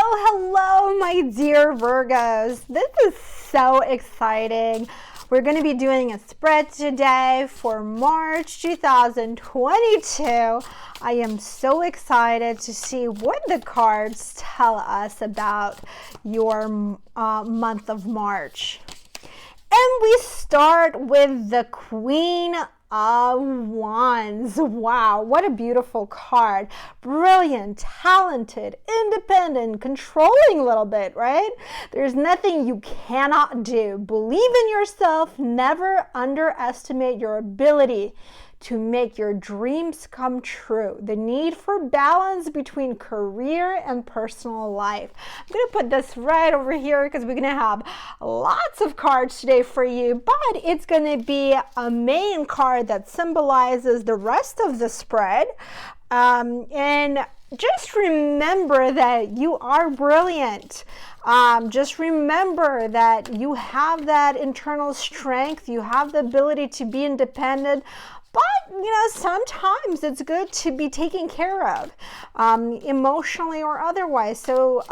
Hello, my dear Virgos. This is so exciting. We're going to be doing a spread today for March 2022. I am so excited to see what the cards tell us about your month of March. And we start with the Queen of Wands. Wow, what a beautiful card. Brilliant, talented, independent, controlling a little bit, right? There's nothing you cannot do. Believe in yourself. Never underestimate your ability to make your dreams come true. The need for balance between career and personal life. I'm going to put this right over here because we're going to have lots of cards today for you, but it's going to be a main card that symbolizes the rest of the spread. And just remember that you are brilliant. Just remember that you have that internal strength. You have the ability to be independent. But, sometimes it's good to be taken care of, emotionally or otherwise. So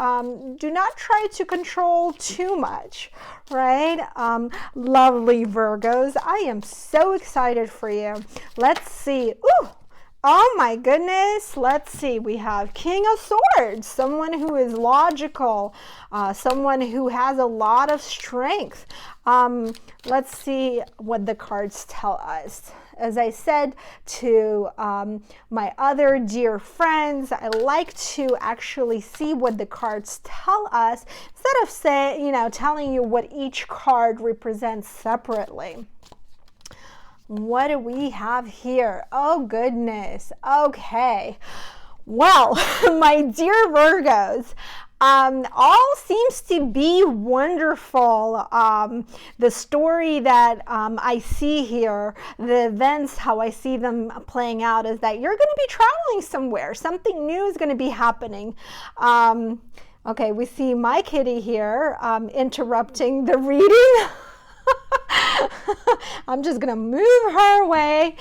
do not try to control too much, right? Lovely Virgos. I am so excited for you. Let's see. Ooh. Oh my goodness. Let's see. We have King of Swords, someone who is logical, someone who has a lot of strength. Let's see what the cards tell us. As I said to my other dear friends, I like to actually see what the cards tell us instead of telling you what each card represents separately. What do we have here? Oh, goodness. Okay. Well, my dear Virgos, all seems to be wonderful. The story that I see here, the events, how I see them playing out is that you're going to be traveling somewhere. Something new is going to be happening. Okay, we see my kitty here interrupting the reading. I'm just going to move her away.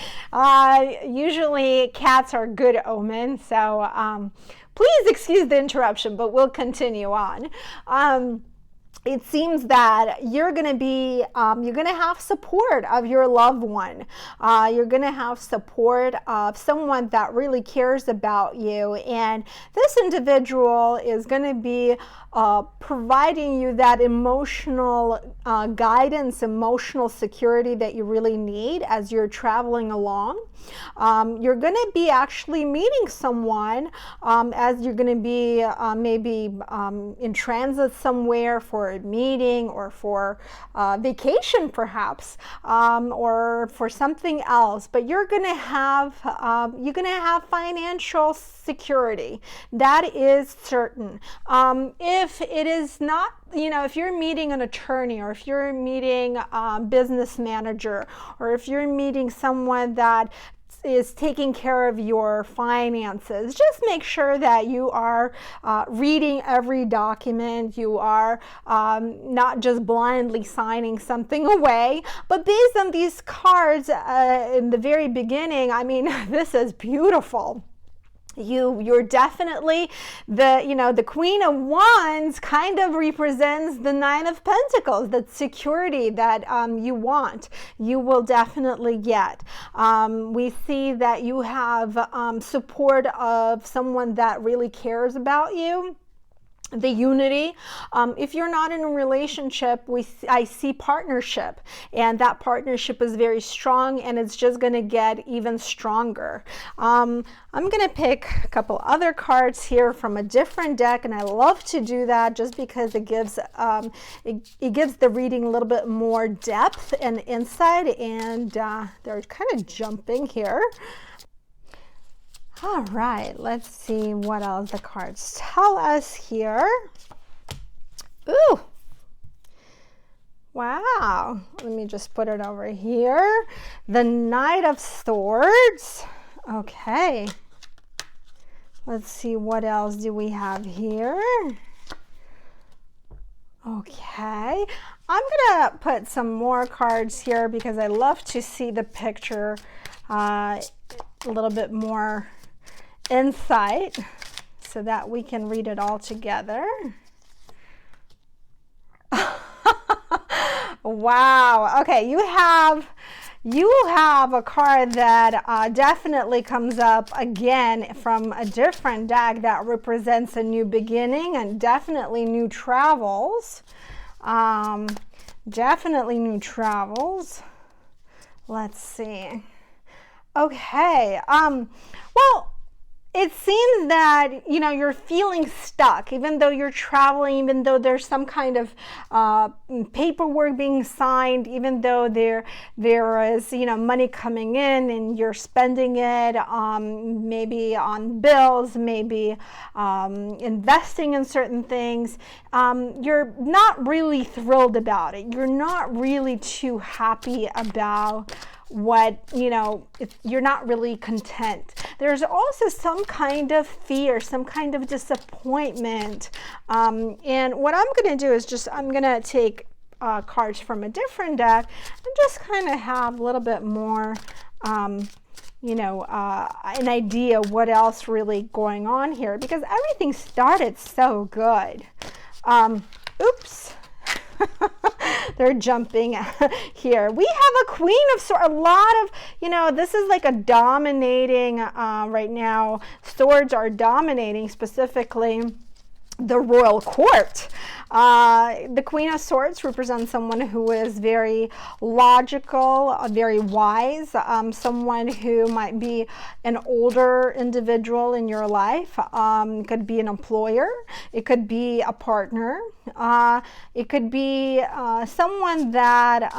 Usually cats are good omen, so please excuse the interruption, but we'll continue on. It seems that you're going to have support of your loved one. You're going to have support of someone that really cares about you. And this individual is going to be providing you that emotional guidance, emotional security that you really need as you're traveling along. You're going to be actually meeting someone as you're going to be maybe in transit somewhere for a meeting or for vacation perhaps, or for something else. But you're going to have financial security. That is certain. If it is not, if you're meeting an attorney, or if you're meeting a business manager, or if you're meeting someone that is taking care of your finances, just make sure that you are reading every document. You are not just blindly signing something away. But based on these cards in the very beginning, this is beautiful. You're definitely the Queen of Wands kind of represents the Nine of Pentacles, that security that you want. You will definitely get. We see that you have support of someone that really cares about you. The unity. If you're not in a relationship, I see partnership, and that partnership is very strong, and it's just going to get even stronger. I'm going to pick a couple other cards here from a different deck, and I love to do that just because it gives it gives the reading a little bit more depth and insight, and they're kind of jumping here. All right, let's see what else the cards tell us here. Ooh, wow. Let me just put it over here. The Knight of Swords. Okay. Let's see, what else do we have here? Okay. I'm going to put some more cards here because I love to see the picture a little bit more insight. so that we can read it all together. Wow. Okay, you have a card that definitely comes up again from a different deck that represents a new beginning and definitely new travels. Definitely new travels. Let's see. Okay. Well, it seems that, you know, you're feeling stuck, even though you're traveling, even though there's some kind of paperwork being signed, even though there is, you know, money coming in and you're spending it maybe on bills, maybe investing in certain things. You're not really thrilled about it. You're not really too happy about what, you know, you're not really content. There's also some kind of fear, some kind of disappointment. And what I'm going to do is I'm going to take cards from a different deck and just kind of have a little bit more, you know, an idea what else really going on here, because everything started so good. Oops. They're jumping here. We have a Queen of Swords. A lot of, you know, this is like a dominating right now. Swords are dominating specifically the royal court. The Queen of Swords represents someone who is very logical, very wise, someone who might be an older individual in your life. It could be an employer. It could be a partner. It could be someone that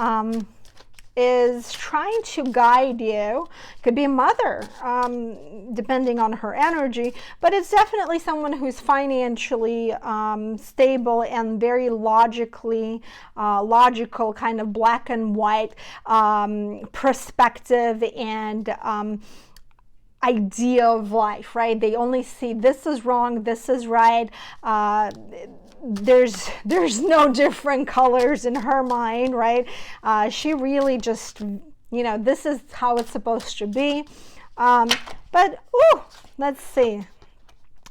is trying to guide you. Could be a mother, depending on her energy, but it's definitely someone who's financially stable and very logical, kind of black and white perspective and idea of life, right? They only see this is wrong, this is right. There's no different colors in her mind, right? She really just, you know, this is how it's supposed to be. But let's see.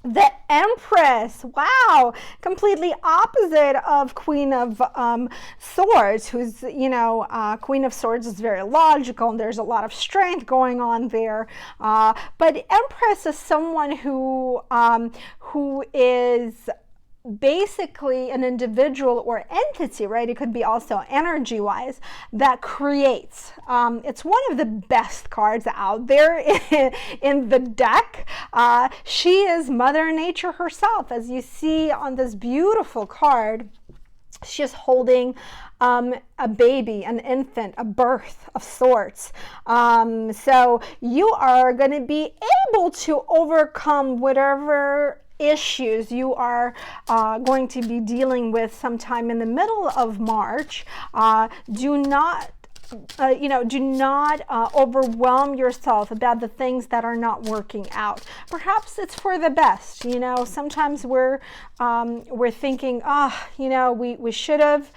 The Empress, wow, completely opposite of Queen of Swords, who's, you know, Queen of Swords is very logical and there's a lot of strength going on there. But Empress is someone who is basically an individual or entity, right? It could be also energy-wise, that creates. It's one of the best cards out there in the deck. She is Mother Nature herself. As you see on this beautiful card, she's holding a baby, an infant, a birth of sorts. So you are going to be able to overcome whatever issues you are going to be dealing with sometime in the middle of March. Do not overwhelm yourself about the things that are not working out. Perhaps it's for the best. You know, sometimes we're thinking, you know, we should have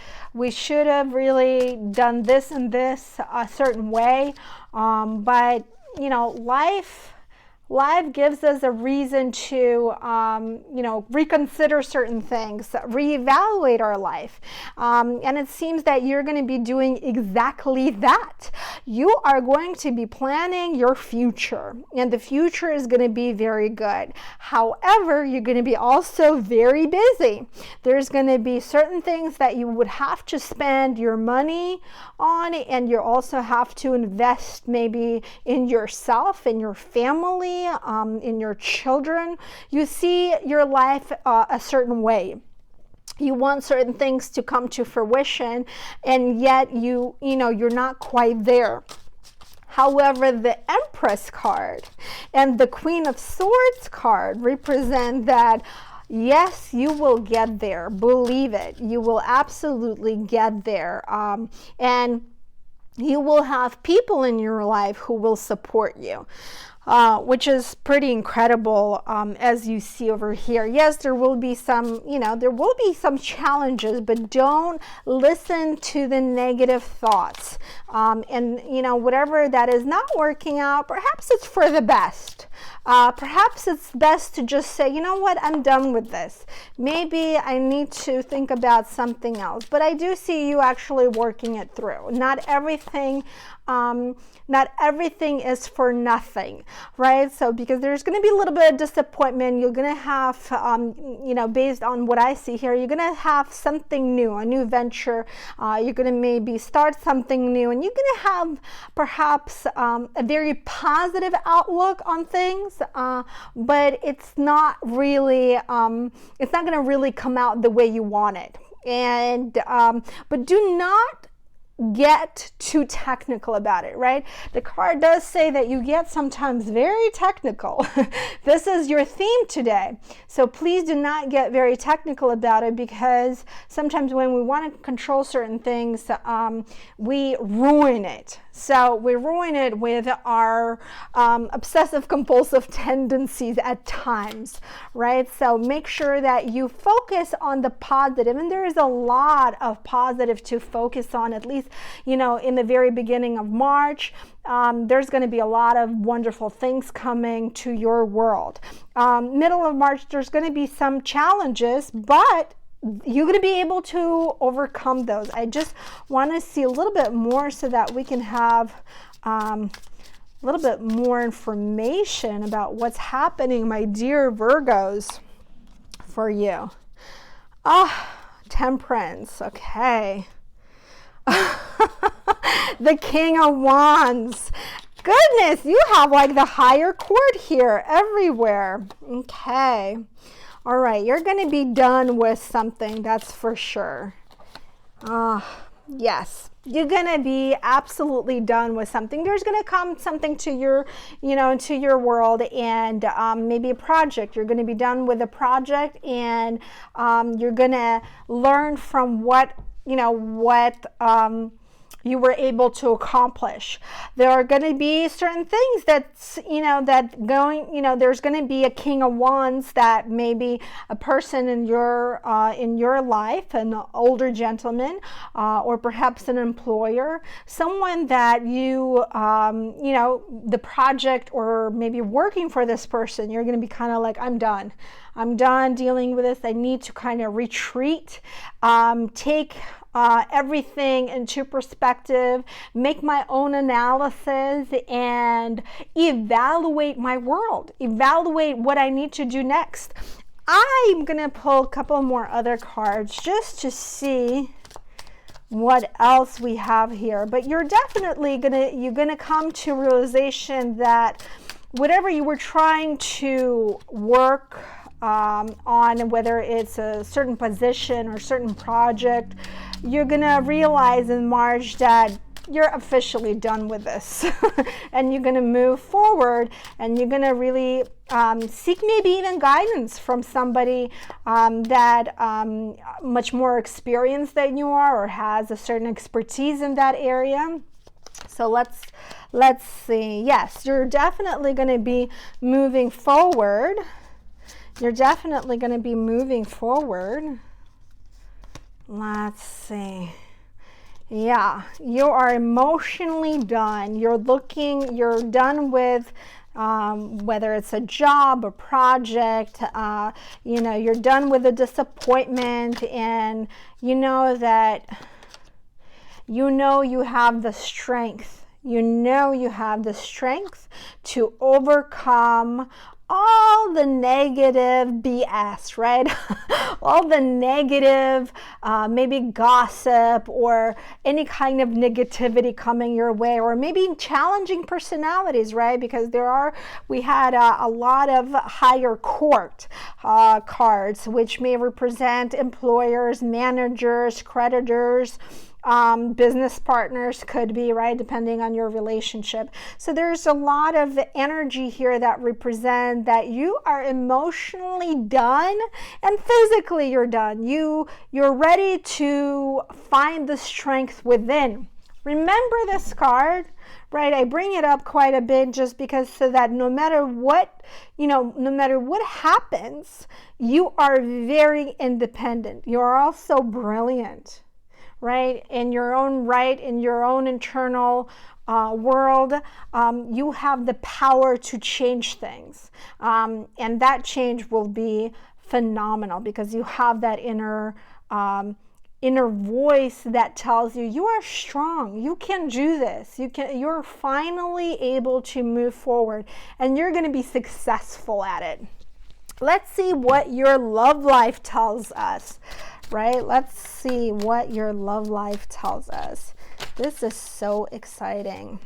really done this and this a certain way. But you know, life gives us a reason to, you know, reconsider certain things, reevaluate our life. And it seems that you're going to be doing exactly that. You are going to be planning your future, and the future is going to be very good. However, you're going to be also very busy. There's going to be certain things that you would have to spend your money on, and you also have to invest maybe in yourself, in your family, in your children. You see your life a certain way. You want certain things to come to fruition, and yet you're not quite there. However, the Empress card and the Queen of Swords card represent that yes, you will get there. Believe it. You will absolutely get there. And you will have people in your life who will support you. which is pretty incredible, as you see over here. Yes, there will be some, there will be some challenges, but don't listen to the negative thoughts. And, whatever that is not working out, perhaps it's for the best. Perhaps it's best to just say, you know what, I'm done with this. Maybe I need to think about something else. But I do see you actually working it through. Not everything is for nothing, right? So because there's going to be a little bit of disappointment, you're going to have, based on what I see here, you're going to have something new, a new venture. You're going to maybe start something new, and you're going to have perhaps a very positive outlook on things, but it's not really, it's not going to really come out the way you want it. And but do not get too technical about it, right? The card does say that you get sometimes very technical. This is your theme today. So please do not get very technical about it, because sometimes when we want to control certain things, we ruin it. So we ruin it with our obsessive compulsive tendencies at times, right? So make sure that you focus on the positive, and there is a lot of positive to focus on, at least, in the very beginning of March. There's going to be a lot of wonderful things coming to your world. Middle of March, there's going to be some challenges, but you're going to be able to overcome those. I just want to see a little bit more so that we can have a little bit more information about what's happening, my dear Virgos, for you. Temperance. Okay. The King of Wands. Goodness, you have like the higher court here everywhere. Okay. All right, you're going to be done with something, that's for sure. Yes, you're going to be absolutely done with something. There's going to come something to your, to your world, and maybe a project. You're going to be done with a project, and you're going to learn from what you were able to accomplish. There are going to be certain things that's, there's going to be a King of Wands that maybe a person in your life, an older gentleman, or perhaps an employer, someone that you, the project, or maybe working for this person, you're going to be kind of like, I'm done dealing with this. I need to kind of retreat, take everything into perspective, make my own analysis, and evaluate my world, evaluate what I need to do next. I'm going to pull a couple more other cards just to see what else we have here. But you're definitely going to come to realization that whatever you were trying to work on, whether it's a certain position or certain project, you're gonna realize in March that you're officially done with this. And you're gonna move forward, and you're gonna really seek maybe even guidance from somebody that much more experienced than you are, or has a certain expertise in that area. So let's see. Yes, you're definitely gonna be moving forward. You're definitely going to be moving forward. Let's see. Yeah, you are emotionally done. You're done with whether it's a job, a project, you're done with the disappointment, and you have the strength. You have the strength to overcome all the negative BS, right? All the negative, maybe gossip or any kind of negativity coming your way, or maybe challenging personalities, right? Because we had a lot of higher court cards, which may represent employers, managers, creditors, business partners could be, right, depending on your relationship. So there's a lot of energy here that represent that you are emotionally done, and physically you're done. You're ready to find the strength within. Remember this card, right? I bring it up quite a bit just because so that no matter what, no matter what happens, you are very independent. You're also brilliant, right? In your own right, in your own internal world, you have the power to change things. And that change will be phenomenal because you have that inner voice that tells you you are strong, you can do this, you're finally able to move forward, and you're going to be successful at it. Let's see what your love life tells us, right? Let's see what your love life tells us. This is so exciting.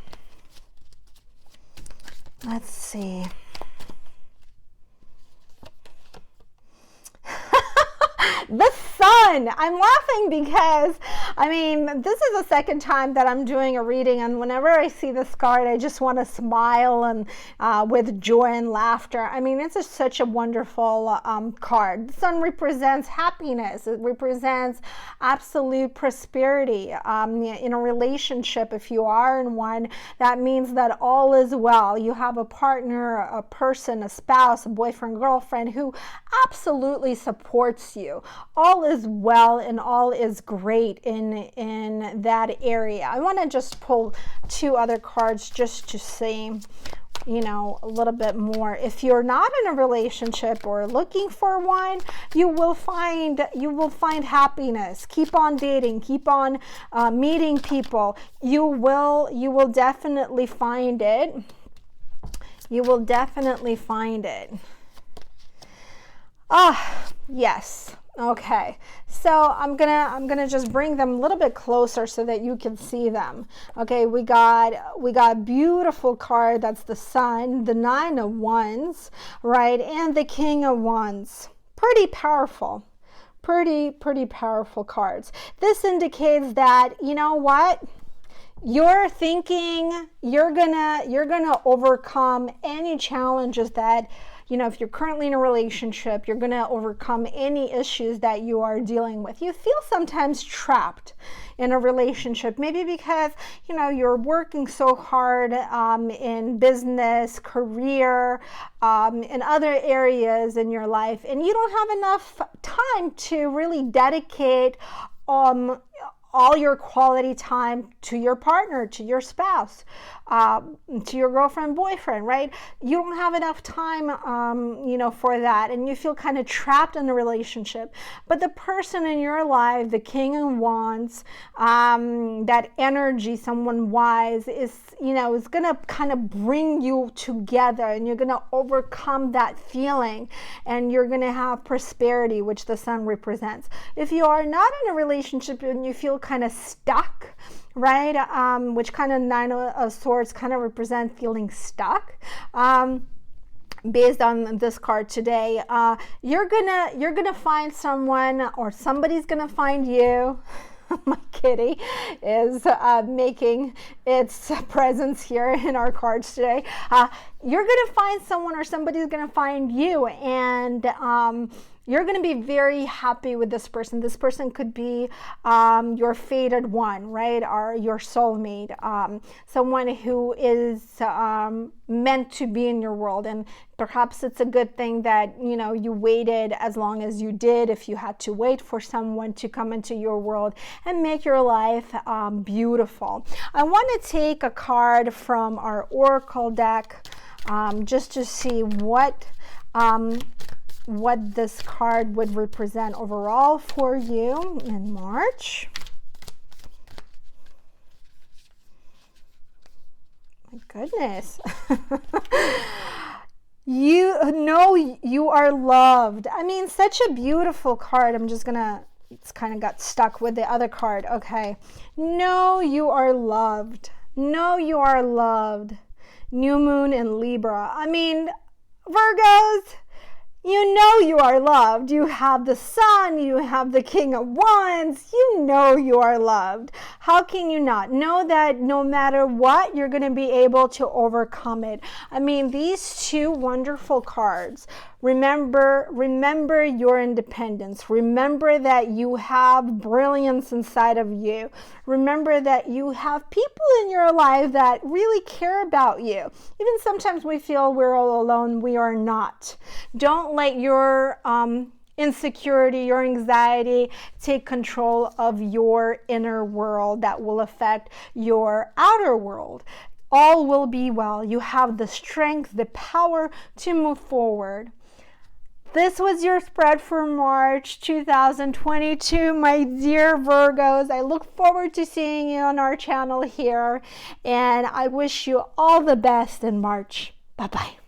Let's see. The sun. I'm laughing because, this is the second time that I'm doing a reading, and whenever I see this card, I just want to smile and with joy and laughter. It's just such a wonderful card. The sun represents happiness. It represents absolute prosperity. In a relationship, if you are in one, that means that all is well. You have a partner, a person, a spouse, a boyfriend, girlfriend who absolutely supports you. All is well and all is great in that area. I want to just pull two other cards just to see, a little bit more. If you're not in a relationship or looking for one, you will find happiness. Keep on dating, keep on meeting people. You will definitely find it. You will definitely find it. Yes. Okay, so I'm gonna just bring them a little bit closer so that you can see them. Okay, we got a beautiful card. That's the Sun, the Nine of Wands, right, and the King of Wands. Pretty powerful, pretty powerful cards. This indicates that, you know what, you're thinking you're gonna overcome any challenges that, if you're currently in a relationship, you're going to overcome any issues that you are dealing with. You feel sometimes trapped in a relationship, maybe because, you're working so hard in business, career, in other areas in your life, and you don't have enough time to really dedicate all your quality time to your partner, to your spouse, to your girlfriend, boyfriend, right? You don't have enough time, for that, and you feel kind of trapped in a relationship. But the person in your life, the King of Wands, that energy, someone wise, is going to kind of bring you together, and you're going to overcome that feeling, and you're going to have prosperity, which the Sun represents. If you are not in a relationship and you feel kind of stuck, right, which kind of Nine of Swords kind of represent feeling stuck, based on this card today, you're gonna find someone, or somebody's gonna find you. My kitty is making its presence here in our cards today. You're gonna find someone, or somebody's gonna find you, and you're going to be very happy with this person. This person could be your fated one, right? Or your soulmate, someone who is meant to be in your world. And perhaps it's a good thing that, you waited as long as you did, if you had to wait for someone to come into your world and make your life beautiful. I want to take a card from our Oracle deck just to see what this card would represent overall for you in March. My goodness. You know you are loved. Such a beautiful card. It's kind of got stuck with the other card. Okay. No, you are loved. No, you are loved. New Moon in Libra. Virgos, you know you are loved. You have the Sun, you have the King of Wands. You know you are loved. How can you not? Know that no matter what, you're going to be able to overcome it. These two wonderful cards Remember your independence. Remember that you have brilliance inside of you. Remember that you have people in your life that really care about you. Even sometimes we feel we're all alone. We are not. Don't let your insecurity, your anxiety take control of your inner world that will affect your outer world. All will be well. You have the strength, the power to move forward. This was your spread for March 2022, my dear Virgos. I look forward to seeing you on our channel here, and I wish you all the best in March. Bye-bye.